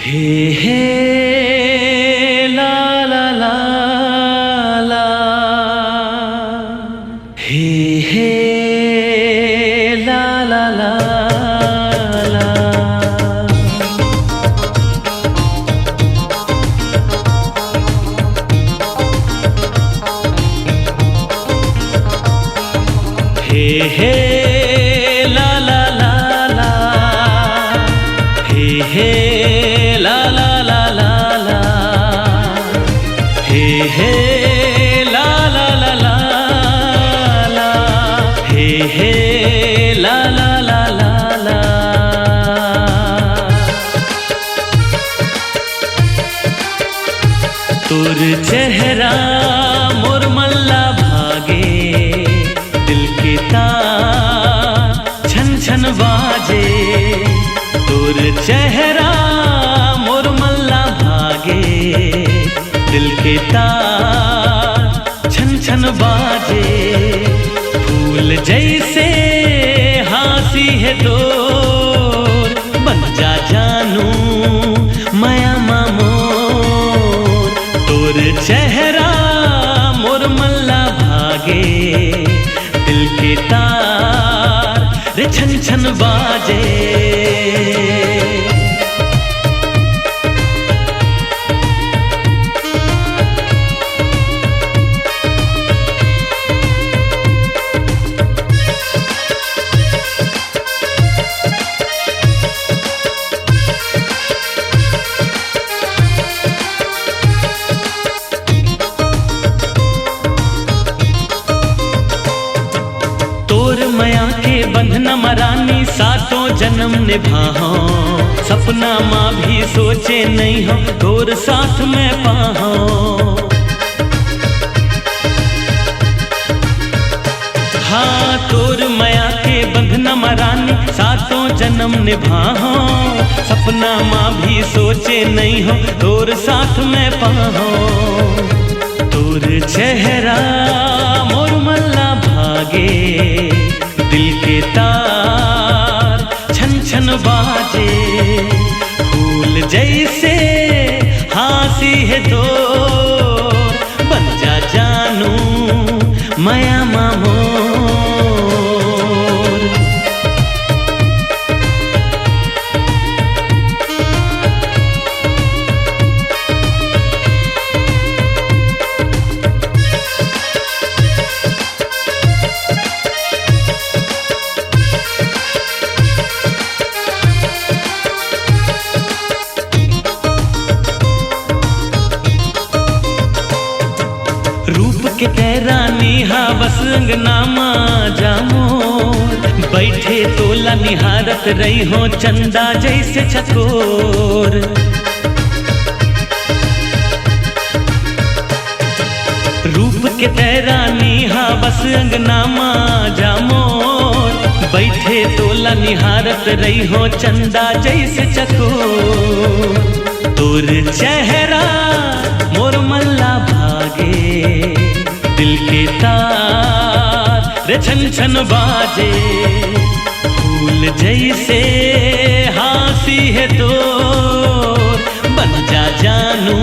हे हे ला ला ला ला, हे हे ला ला ला ला। हे हे ला ला ला ला, हे हे ला ला ला ला ला, हे हे ला ला ला ला ला, हे हे ला ला ला ला ला। तोर चेहरा मोर मल्ला भागे, दिल के तार छन छन बाजे। तोर चेहरा मोर मल्ला भागे, दिल के तार छन छन बाजे। फूल जैसे हासी है तोर, बन जा जानू माया मोर। तोर चेहरा मोर मल्ला भागे, दिल के तार रे छन छन बाजे। तोर मया के बंधन मरानी सातों जन्म निभाओ। सपना माँ भी सोचे नहीं हो तोर साथ में पाओ। हाँ तोर मया के बंधन मरानी सातों जन्म निभाओ। सपना माँ भी सोचे नहीं हो तोर साथ में पाओ। तोर चेहरा मोर मल्ला भागे, दिल के तार छन छन बाजे। फूल जैसे हासी है तो बन जा जानू माया मोर। रूप के कैरानी हा बस अंगनामा जामोर। बैठे तोला निहारत रही हो चंदा जैसे चकोर। रूप के कैरानी हा बस अंगनामा जामोर। बैठे तोला निहारत रही हो चंदा जैसे चकोर। तोर चेहरा मोर मल्ला भागे, दिल के तार रे छन छन बाजे। फूल जैसे हासी है तो बन जा जानू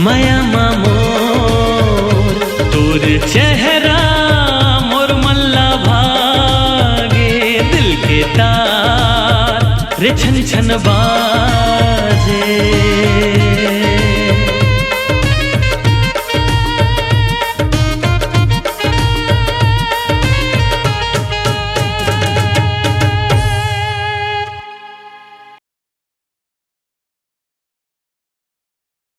माया मोर। तोर चेहरा मोर मल्ला भागे, दिल के तार रे छन छन बाजे।